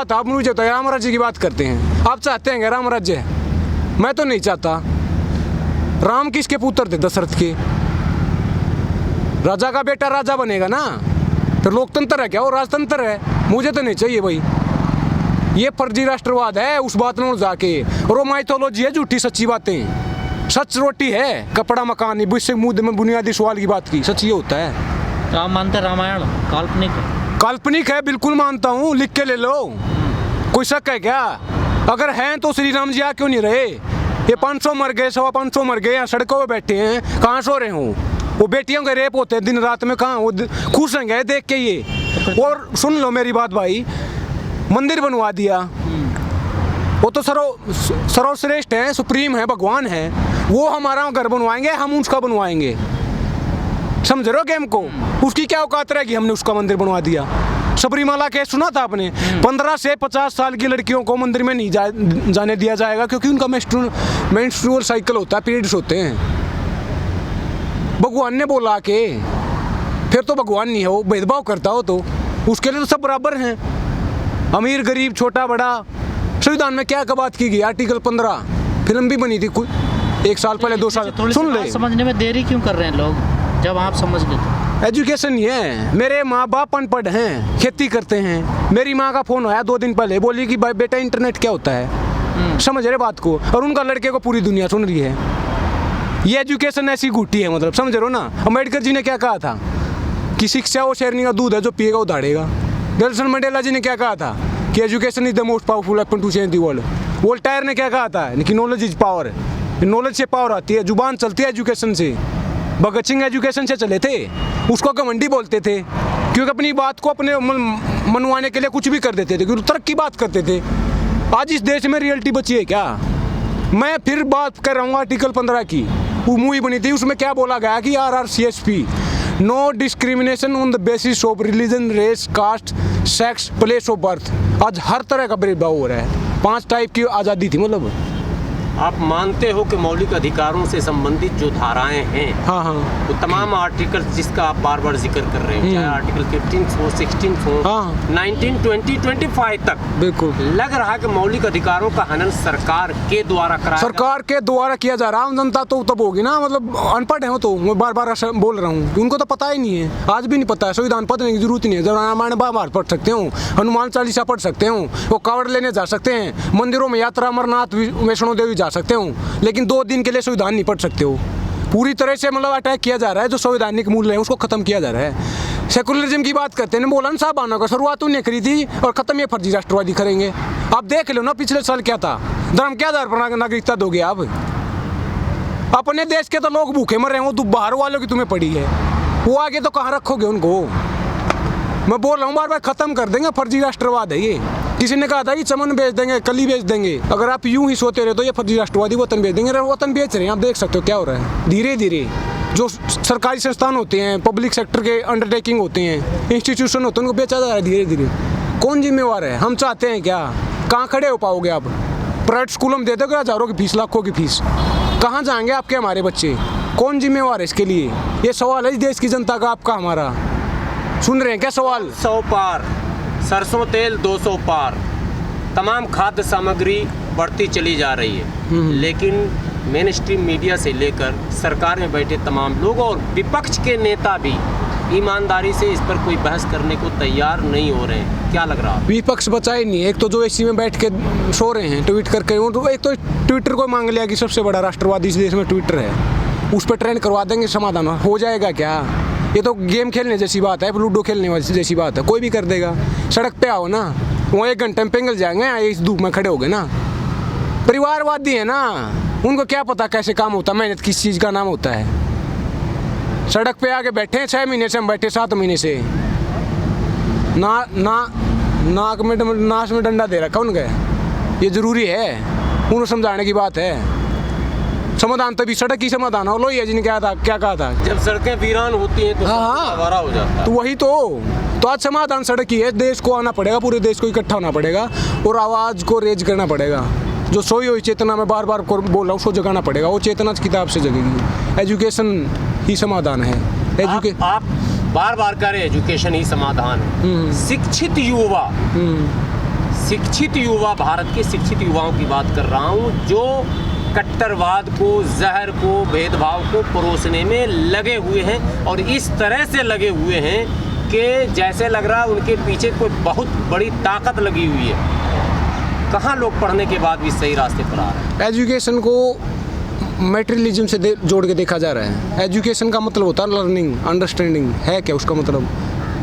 बात आप मुझे तो राम राज्य की बात करते हैं। आप चाहते हैं क्या राम राज्य? मैं तो नहीं चाहता। राम किसके पुत्र थे? दशरथ के। राजा का बेटा राजा बनेगा ना, तो लोकतंत्र है क्या वो? राजतंत्र है। मुझे तो नहीं चाहिए भाई। ये फर्जी राष्ट्रवाद है उस बात में जाके, और वो माइथोलॉजी है, झूठी सच्ची बातें। सच रोटी है, कपड़ा मकान नहीं। इससे मुद्दे में बुनियादी सवाल की बात की, सच ये होता है। तो आप मानते रामायण काल्पनिक है? काल्पनिक है, बिल्कुल मानता हूँ। लिख के ले लो, कोई शक है क्या? अगर हैं तो श्री राम जी आ क्यों नहीं रहे? ये 500 मर गए, 550 मर गए, यहाँ सड़कों पे बैठे हैं, कहाँ सो रहे हो? वो बेटियों के रेप होते हैं दिन रात में, कहाँ वो खुश हैं देख के ये? और सुन लो मेरी बात भाई, मंदिर बनवा दिया, वो तो सर्वश्रेष्ठ है, सुप्रीम है, भगवान है। वो हमारा घर बनवाएंगे, हम उसका बनवाएंगे। समझ रहे हो गेम को? उसकी क्या औकात रहेगी? हमने उसका मंदिर बनवा दिया। सबरीमाला केस सुना था आपने? 15 से 50 साल की लड़कियों को मंदिर में नहीं जाने दिया जाएगा, क्योंकि उनका मेंस्ट्रुअल साइकिल होता है, पीरियड्स होते हैं। भगवान ने बोला के, फिर तो भगवान नहीं है वो, भेदभाव करता हो तो उसके लिए तो सब बराबर हैं, अमीर गरीब छोटा बड़ा। संविधान में क्या बात की गई? आर्टिकल 15 फिल्म भी बनी थी कुछ 1 साल पहले, 2 साल। सुन ले, समझने में देरी क्यों कर रहे हैं लोग, जब आप समझ गए तो? एजुकेशन नहीं है। मेरे माँ बाप अनपढ़ हैं, खेती करते हैं। मेरी माँ का फोन आया 2 दिन पहले, बोली कि बेटा इंटरनेट क्या होता है। समझ रहे बात को? और उनका लड़के को पूरी दुनिया सुन रही है। ये एजुकेशन ऐसी घुटी है, मतलब समझ रहे हो ना? अम्बेडकर जी ने क्या कहा था कि शिक्षा वो शेरनी का दूध है, जो पिएगा वो दाढ़ेगा। नेल्सन मंडेला जी ने क्या कहा था कि education is the most powerful weapon to change the world. Voltaire ने क्या कहा था कि नॉलेज इज पावर। नॉलेज से पावर आती है, जुबान चलती है एजुकेशन से। भगत सिंह एजुकेशन से चले थे, उसको घमंडी बोलते थे, क्योंकि अपनी बात को अपने मनवाने के लिए कुछ भी कर देते थे, क्योंकि तर्क की बात करते थे। आज इस देश में रियलिटी बची है क्या? मैं फिर बात कर रहा हूँ आर्टिकल 15 की। वो मूवी बनी थी, उसमें क्या बोला गया कि RRCSP, no discrimination on the basis of religion, race, caste, sex, place of birth. आज हर तरह का भेदभाव हो रहा है। 5 टाइप की आज़ादी थी। मतलब आप मानते हो कि मौलिक अधिकारों से संबंधित जो धाराएं हैं, हाँ हाँ, वो तमाम आर्टिकल जिसका आप बार बार जिक्र कर रहे हैं, चाहे आर्टिकल 15 हो, 16 हो, हाँ, 19, 20, 25 तक, बिल्कुल लग रहा है कि मौलिक अधिकारों का हनन सरकार के द्वारा कराया, सरकार के द्वारा किया जा रहा है। आम जनता तो तब होगी ना, मतलब अनपढ़ है वो तो, मैं बार बार बोल रहा हूँ, उनको तो पता ही नहीं है, आज भी नहीं पता है। संविधान पढ़ने की जरूरत नहीं है। जब रामायण बार पढ़ सकते हो, हनुमान चालीसा पढ़ सकते हो, वो कावड़ लेने जा सकते हैं, मंदिरों में यात्रा, अमरनाथ, वैष्णो देवी जा सकते हो, लेकिन 2 दिन के लिए संविधान नहीं पढ़ सकते हो। पूरी तरह से मतलब अटैक किया जा रहा है, जो संवैधानिक मूल्य है उसको खत्म किया जा रहा है। सेकुलरिज्म की बात करते हैं, बोला ना साहबानों का शुरुआत उन्हें करी थी और खत्म ये फर्जी राष्ट्रवादी करेंगे। आप देख लो ना पिछले साल क्या था, धर्म के आधार पर नागरिकता दोगे आप? अपने देश के तो लोग भूखे मर रहे हैं, वो बाहर वालों की तुम्हें पड़ी है, वो आगे तो कहाँ रखोगे उनको? मैं बोल रहा हूँ बार बार, खत्म कर देंगे, फर्जी राष्ट्रवाद है ये। किसी ने कहा था कि चमन बेच देंगे, कली बेच देंगे। अगर आप यूं ही सोते रहे तो ये फर्जी राष्ट्रवादी वतन बेच देंगे। वतन बेच रहे हैं, आप देख सकते हो क्या हो रहा है। धीरे धीरे जो सरकारी संस्थान होते हैं, पब्लिक सेक्टर के अंडरटेकिंग होते हैं, इंस्टीट्यूशन होते हैं, उनको बेचा जा रहा है धीरे धीरे। कौन जिम्मेवार है? हम चाहते हैं क्या? कहाँ खड़े हो पाओगे आप? प्राइवेट स्कूलों में दे दोगे हज़ारों की फीस, लाखों की फीस, कहाँ जाएंगे आपके हमारे बच्चे? कौन जिम्मेवार है इसके लिए? ये सवाल है इस देश की जनता का, आपका, हमारा। सुन रहे हैं क्या सवाल? 100 पार, सरसों तेल 200 पार, तमाम खाद्य सामग्री बढ़ती चली जा रही है, लेकिन मेन स्ट्रीम मीडिया से लेकर सरकार में बैठे तमाम लोग और विपक्ष के नेता भी ईमानदारी से इस पर कोई बहस करने को तैयार नहीं हो रहे हैं। क्या लग रहा है? विपक्ष बचा ही नहीं है। एक तो जो एसी में बैठ के सो रहे हैं ट्वीट करके, एक तो ट्विटर को मांग लिया कि सबसे बड़ा राष्ट्रवादी इस देश में ट्विटर है, उस पर ट्रेंड करवा देंगे, समाधान हो जाएगा क्या? ये तो गेम खेलने जैसी बात है, लूडो खेलने जैसी बात है, कोई भी कर देगा। सड़क पे आओ ना, वो 1 घंटे में पिघल जाएंगे, इस धूप में खड़े हो गए ना। परिवारवादी है ना, उनको क्या पता कैसे काम होता है, मेहनत किस चीज़ का नाम होता है। सड़क पे आके बैठे हैं 6 महीने से, हम बैठे 7 महीने से। नाक में डंडा दे रखा उनके, ये ज़रूरी है, उनको समझाने की बात है। समाधान तभी सड़क की समाधान हो। लोहिया जी ने क्या कहा था, जब सड़कें वीरान होती हैं तो आवारा हो जाता है। तो वही तो आज समाधान सड़क ही है। देश को आना पड़ेगा, पूरे देश को इकट्ठा होना पड़ेगा और आवाज़ को रेज करना पड़ेगा। जो सोई हुई चेतना में बार बार बोल रहा हूँ, उसको जगाना पड़ेगा। वो चेतना किताब से जगेगी। एजुकेशन ही समाधान है। आप बार बार कह रहे एजुकेशन ही समाधान है। शिक्षित युवा शिक्षित युवा, भारत के शिक्षित युवाओं की बात कर रहा हूँ, जो कट्टरवाद को, जहर को, भेदभाव को परोसने में लगे हुए हैं और इस तरह से लगे हुए हैं कि जैसे लग रहा है उनके पीछे कोई बहुत बड़ी ताकत लगी हुई है। कहाँ लोग पढ़ने के बाद भी सही रास्ते पर आ रहे हैं। एजुकेशन को मटेरियलिज्म से जोड़ के देखा जा रहा है। एजुकेशन का मतलब होता है लर्निंग, अंडरस्टैंडिंग। है क्या उसका मतलब?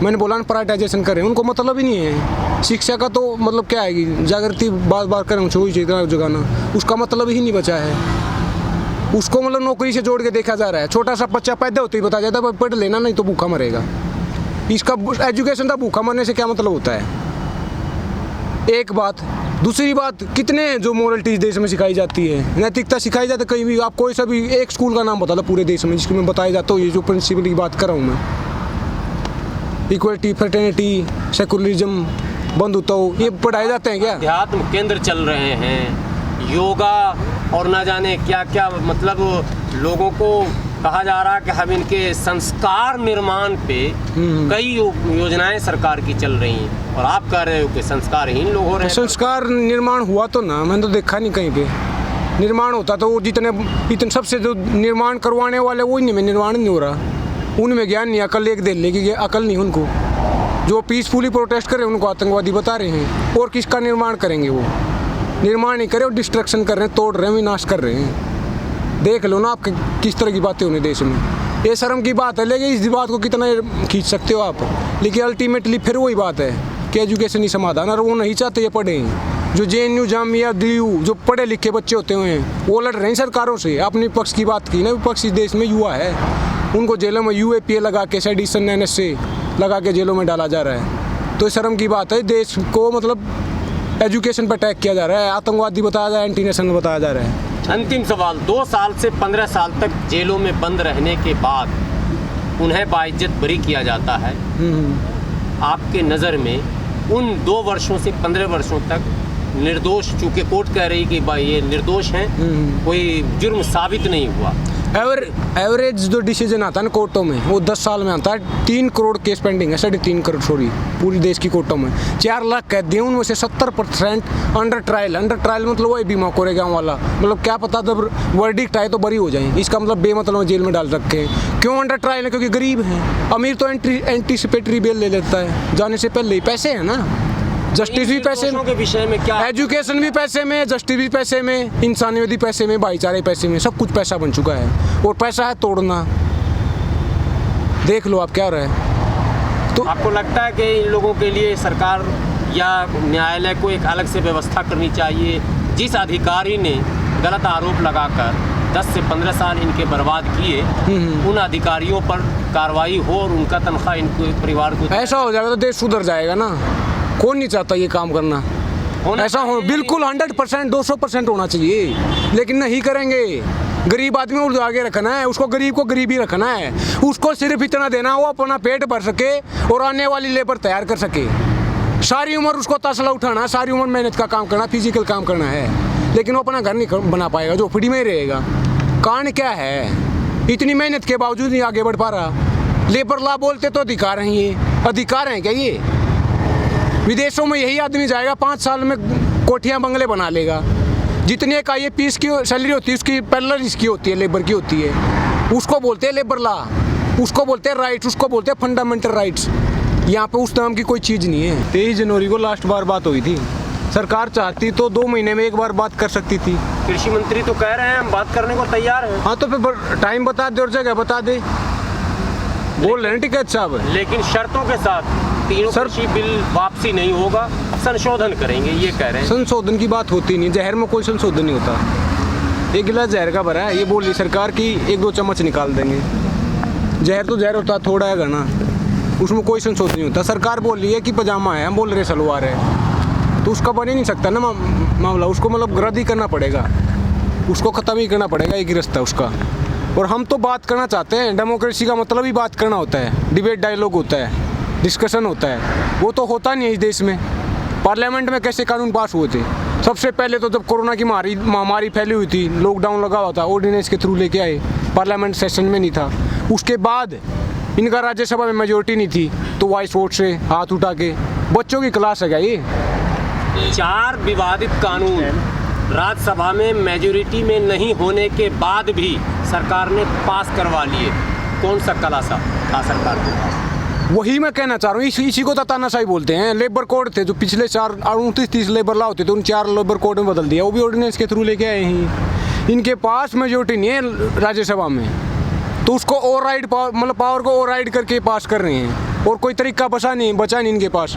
मैंने बोला ना, प्राइवेटाइजेशन करें, उनको मतलब ही नहीं है। शिक्षा का तो मतलब क्या आएगी? जागृति बार बार करें, छोटी चीज़ें जगाना, उसका मतलब ही नहीं बचा है। उसको मतलब नौकरी से जोड़ के देखा जा रहा है। छोटा सा बच्चा पैदा होते ही बता जाता है पढ़ लेना, नहीं तो भूखा मरेगा। इसका एजुकेशन का भूखा मरने से क्या मतलब होता है? एक बात। दूसरी बात, कितने जो मोरलिटीज देश में सिखाई जाती है, नैतिकता सिखाई जाती है कहीं भी। आप कोई सा भी एक स्कूल का नाम बता दो पूरे देश में जिसमें बताया जाता हो ये जो प्रिंसिपल की बात कर रहा हूँ मैं, इक्वलिटी, फ्रेटर्निटी, सेकुलरिज्म, बंधुत्व, ये पढ़ाए जाते हैं क्या? अध्यात्म केंद्र चल रहे हैं, योगा और ना जाने क्या क्या, मतलब लोगों को कहा जा रहा है कि हम इनके संस्कार निर्माण पे कई योजनाएं सरकार की चल रही हैं और आप कह रहे हो कि संस्कारहीन लोग हो रहे हैं। संस्कार निर्माण हुआ तो ना, मैंने तो देखा नहीं कहीं पे निर्माण होता। तो वो इतने सबसे जो निर्माण करवाने वाले वो नहीं में निर्माण नहीं हो रहा। उनमें ज्ञान नहीं, अकल एक दे लेगी, अकल नहीं उनको। जो पीसफुली प्रोटेस्ट कर रहे हैं उनको आतंकवादी बता रहे हैं। और किसका निर्माण करेंगे? वो निर्माण नहीं करे और डिस्ट्रक्शन कर रहे हैं, तोड़ रहे हैं, विनाश कर रहे हैं। देख लो ना आप किस तरह की बातें होने देश में। ये शर्म की बात है, लेकिन इस बात को कितना खींच सकते हो आप। लेकिन अल्टीमेटली फिर वही बात है कि एजुकेशन ही समाधान, और वो नहीं चाहते ये पढ़ें। जो JNU, जामिया, DU जो पढ़े लिखे बच्चे होते हुए हैं वो लड़ रहे हैं सरकारों से। अपने पक्ष की बात की ना, विपक्ष इस देश में युवा है, उनको जेलों में UAPA लगा के, सेडिशन, NSA लगा के जेलों में डाला जा रहा है। तो शर्म की बात है, देश को मतलब एजुकेशन पर अटैक किया जा रहा है, आतंकवादी बताया जा रहा है, एंटी नेशनल बताया जा रहा है। अंतिम सवाल, 2 साल से 15 साल तक जेलों में बंद रहने के बाद उन्हें बाइज्जत बरी किया जाता है। आपके नज़र में उन 2 वर्षों से 15 वर्षों तक निर्दोष, चूँकि कोर्ट कह रही कि भाई ये निर्दोष हैं, कोई जुर्म साबित नहीं हुआ। एवरेज जो डिसीजन आता है ना कोर्टों में, वो 10 साल में आता है। 3 करोड़ केस पेंडिंग है, 3.5 करोड़ सॉरी पूरी देश की कोर्टों में। 4 लाख कैद दिए, उनमें से 70% अंडर ट्रायल। अंडर ट्रायल मतलब वही बीमा कोरेगांव वाला, मतलब क्या पता जब वर्डिक्ट आए तो बरी हो जाए। इसका मतलब बेमतलब जेल में डाल रखे हैं। क्यों अंडर ट्रायल है? क्योंकि गरीब हैं। अमीर तो एंटीसिपेटरी बेल ले लेता है जाने से पहले ही। पैसे है ना, जस्टिस भी पैसे में, के विषय में क्या, एजुकेशन भी पैसे में, जस्टिस भी पैसे में, इंसानियत भी पैसे में, भाईचारे पैसे में, सब कुछ पैसा बन चुका है। और पैसा है तोड़ना। देख लो आप क्या रहा है। तो आपको लगता है कि इन लोगों के लिए सरकार या न्यायालय को एक अलग से व्यवस्था करनी चाहिए? जिस अधिकारी ने गलत आरोप लगाकर 10 से 15 साल इनके बर्बाद किए, उन अधिकारियों पर कार्रवाई हो और उनका तनख्वाह इनके परिवार को, ऐसा हो जाएगा तो देश सुधर जाएगा ना। कौन नहीं चाहता ये काम करना? ऐसा हो बिल्कुल 100%, 200% होना चाहिए, लेकिन नहीं करेंगे। गरीब आदमी को आगे रखना है, उसको गरीब को गरीब ही रखना है। उसको सिर्फ इतना देना वो अपना पेट भर सके और आने वाली लेबर तैयार कर सके। सारी उम्र उसको तसला उठाना, सारी उम्र मेहनत का काम करना, फिजिकल काम करना है, लेकिन वो अपना घर नहीं बना पाएगा, झोपड़ी में ही रहेगा। कारण क्या है? इतनी मेहनत के बावजूद नहीं आगे बढ़ पा रहा। लेबर लॉ बोलते तो अधिकार हैं, ये अधिकार हैं क्या? ये विदेशों में यही आदमी जाएगा 5 साल में कोठियाँ बंगले बना लेगा। जितने का ये पीस की सैलरी होती है उसकी पैरेलल इसकी होती है, लेबर की होती है। उसको बोलते हैं लेबर लॉ, उसको बोलते हैं राइट्स, उसको बोलते हैं फंडामेंटल राइट्स। यहाँ पे उस नाम की कोई चीज़ नहीं है। 23 जनवरी को लास्ट बार बात हुई थी। सरकार चाहती तो 2 महीने में एक बार बात कर सकती थी। कृषि मंत्री तो कह रहे हैं हम बात करने को तैयार हैं। हाँ तो फिर टाइम बता दे और जगह बता दे, बोल रहे हैं टिकैत साहब। लेकिन शर्तों के साथ तीनों कृषि बिल वापसी नहीं होगा, संशोधन करेंगे, ये कह रहे हैं। संशोधन की बात होती नहीं, जहर में कोई संशोधन नहीं होता। एक गिलास जहर का भरा है, ये बोल रही सरकार की 1-2 चम्मच निकाल देंगे। जहर तो जहर होता, थोड़ा है ना, उसमें कोई संशोधन नहीं होता। सरकार बोल रही है कि पजामा है, हम बोल रहे सलवार है, तो उसका बन ही नहीं सकता ना मामला। उसको मतलब रद्द ही करना पड़ेगा, उसको ख़त्म ही करना पड़ेगा, एक ही रास्ता उसका। और हम तो बात करना चाहते हैं। डेमोक्रेसी का मतलब ही बात करना होता है, डिबेट डायलॉग होता है, डिस्कशन होता है। वो तो होता नहीं है इस देश में। पार्लियामेंट में कैसे कानून पास हुए थे? सबसे पहले तो जब कोरोना की महामारी फैली हुई थी, लॉकडाउन लगा हुआ था, ऑर्डिनेंस के थ्रू लेके आए, पार्लियामेंट सेशन में नहीं था। उसके बाद इनका राज्यसभा में मेजोरिटी नहीं थी, तो वॉइस वोट से हाथ उठा के, बच्चों की क्लास है क्या ये? 4 विवादित कानून राज्यसभा में मेजोरिटी में नहीं होने के बाद भी सरकार ने पास करवा लिए। कौन सा कलासा था सरकार के पास? वही मैं कहना चाह रहा हूँ, इसी को तो तानाशाही बोलते हैं। लेबर कोड थे जो पिछले 29-30 लेबर लॉ होते थे, उन 4 लेबर कोड में बदल दिया, वो भी ऑर्डिनेंस के थ्रू लेके आए हैं। इनके पास मेजोरिटी नहीं है राज्यसभा में, तो उसको ओवरराइड मतलब पावर को ओवरराइड करके पास कर रहे हैं, और कोई तरीका बचा नहीं इनके पास।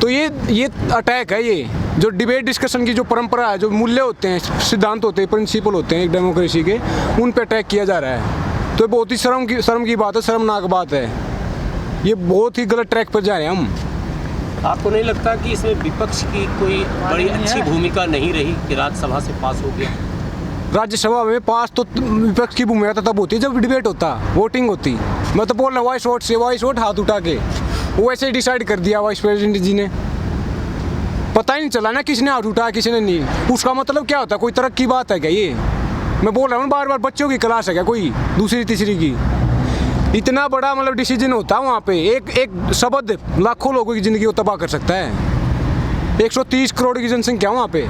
तो ये अटैक है, ये जो डिबेट डिस्कशन की जो परंपरा है, जो मूल्य होते हैं, सिद्धांत होते हैं, प्रिंसिपल होते हैं एक डेमोक्रेसी के, उन पे अटैक किया जा रहा है। तो ये बहुत ही शर्म की बात है, शर्मनाक बात है। ये बहुत ही गलत ट्रैक पर जा रहे हैं हम। आपको नहीं लगता कि इसमें विपक्ष की कोई बड़ी अच्छी भूमिका नहीं रही कि राज्यसभा से पास हो गया? राज्यसभा में पास तो विपक्ष की भूमिका तब होती है जब डिबेट होता, वोटिंग होती। मैं तो बोल रहा हूँ वॉइस वोट हाथ उठा के वो ऐसे डिसाइड कर दिया वाइस प्रेसिडेंट जी ने। पता ही नहीं चला ना किसने हाथ उठाया किसने नहीं। उसका मतलब क्या होता है? कोई तरक्की बात है क्या ये? मैं बोल रहा हूँ बार बार, बच्चों की क्लास है क्या कोई दूसरी तीसरी की? इतना बड़ा मतलब डिसीजन होता है वहाँ पे। एक शब्द लाखों लोगों की ज़िंदगी को तबाह कर सकता है। 130 करोड़ की जनसंख्या वहाँ पे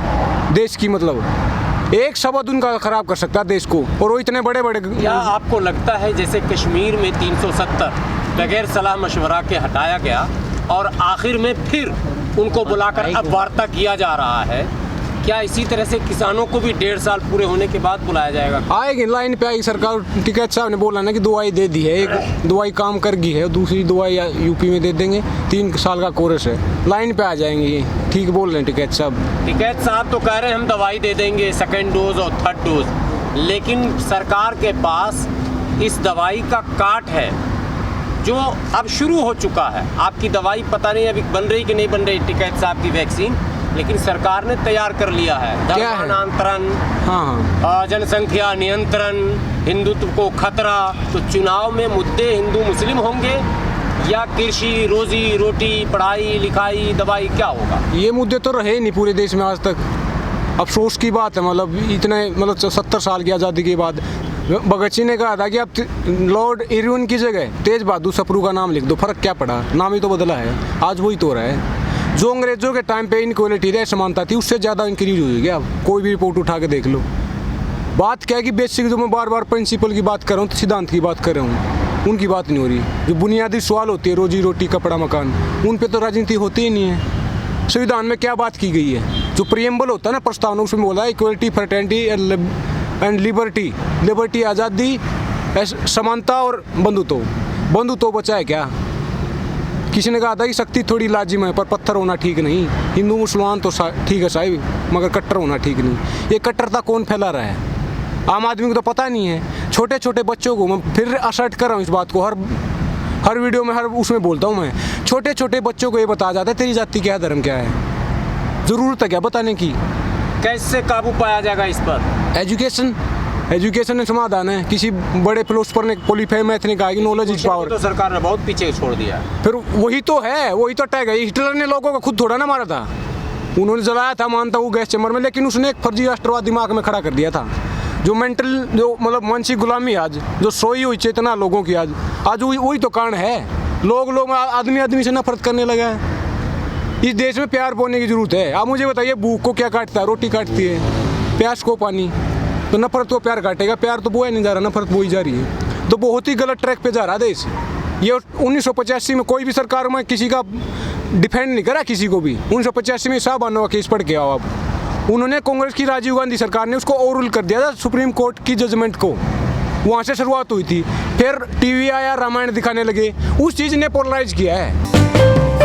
देश की, मतलब एक शब्द उनका खराब कर सकता है देश को, और वो इतने बड़े बड़े। क्या आपको लगता है जैसे कश्मीर में 370 बगैर सलाह मशवरा के हटाया गया और आखिर में फिर उनको बुलाकर अब वार्ता किया जा रहा है, क्या इसी तरह से किसानों को भी 1.5 साल पूरे होने के बाद बुलाया जाएगा? आएगी लाइन पे आएगी सरकार। टिकैत साहब ने बोला ना कि दवाई दे दी है, एक दवाई काम कर गई है, दूसरी दवाई यूपी में दे देंगे, 3 साल का कोर्स है, लाइन पे आ जाएंगे। ये ठीक बोल रहे हैं टिकैत साहब। टिकैत साहब तो कह रहे हैं हम दवाई दे देंगे 2nd डोज और 3rd डोज, लेकिन सरकार के पास इस दवाई का काट है जो अब शुरू हो चुका है। आपकी दवाई पता नहीं अभी बन रही कि नहीं बन रही, टिकैत साहब की वैक्सीन, लेकिन सरकार ने तैयार कर लिया है। धर्मांतरण, हाँ, जनसंख्या नियंत्रण, हिंदुत्व को खतरा। तो चुनाव में मुद्दे हिंदू मुस्लिम होंगे या कृषि, रोजी रोटी, पढ़ाई लिखाई, दवाई, क्या होगा? ये मुद्दे तो रहे नहीं पूरे देश में आज तक। अफसोस की बात है, मतलब इतने 70 साल की आज़ादी के बाद भगत सिंह ने कहा था कि अब लॉर्ड इरविन की जगह तेज बहादुर सप्रू का नाम लिख दो, फर्क क्या पड़ा? नाम ही तो बदला है। आज वही तो रहा है। जो अंग्रेजों के टाइम पे इनक्वालिटी थी, समानता थी, उससे ज़्यादा इंक्रीज हुई है। अब कोई भी रिपोर्ट उठा के देख लो। बात क्या है कि बेसिक जो मैं बार बार प्रिंसिपल की बात कर रहा हूँ, सिद्धांत की बात कर रहा हूँ, उनकी बात नहीं हो रही। जो बुनियादी सवाल होती है, रोजी रोटी, कपड़ा, मकान, उन पे तो राजनीति होती ही नहीं है। संविधान में क्या बात की गई है? जो प्रियम्बल होता है ना, प्रस्तावना, उसमें बोला है इक्वलिटी, फ्रेटर्निटी एंड लिबर्टी, आज़ादी, समानता और बंधुत्व बचा है क्या? किसी ने कहा था कि शक्ति थोड़ी लाजिम है पर पत्थर होना ठीक नहीं। हिंदू मुसलमान तो ठीक है साहिब, मगर कट्टर होना ठीक नहीं। ये कट्टरता कौन फैला रहा है? आम आदमी को तो पता नहीं है। छोटे छोटे बच्चों को, मैं फिर असर्ट कर रहा हूँ इस बात को, हर वीडियो में, हर उसमें बोलता हूँ मैं, छोटे छोटे बच्चों को ये बताया जाता है तेरी जाति क्या है, धर्म क्या है। ज़रूरत है क्या बताने की? कैसे काबू पाया जाएगा इस पर? एजुकेशन में समाधान है। किसी बड़े फिलोसफर ने, पॉलीफेमैथ ने कहा कि नॉलेज इज पावर। तो सरकार ने बहुत पीछे छोड़ दिया। फिर वही तो है, वही तो अटैक है। हिटलर ने लोगों को खुद थोड़ा ना मारा था, उन्होंने जलाया था, मानता हूँ, गैस चैम्बर में, लेकिन उसने एक फर्जी राष्ट्रवाद दिमाग में खड़ा कर दिया था। जो मेंटल, जो मतलब मानसिक गुलामी आज जो सोई हुई चेतना लोगों की, आज वही तो कारण है। लोग आदमी से नफरत करने लगा है। इस देश में प्यार बोलने की जरूरत है। आप मुझे बताइए, भूख को क्या काटता है? रोटी काटती है, प्यास को पानी। तो नफरत को प्यार काटेगा? प्यार तो बोया नहीं जा रहा, नफरत बोई जा रही है। तो बहुत ही गलत ट्रैक पे जा रहा देश। ये 1985 में कोई भी सरकार में किसी का डिफेंड नहीं करा, किसी को भी। 1985 में शाहबानो का केस पढ़ के आओ आप। उन्होंने कांग्रेस की राजीव गांधी सरकार ने उसको ओवररूल कर दिया था सुप्रीम कोर्ट की जजमेंट को। वहाँ से शुरुआत हुई थी। फिर टीवी आया, रामायण दिखाने लगे, उस चीज़ ने पोलराइज किया है।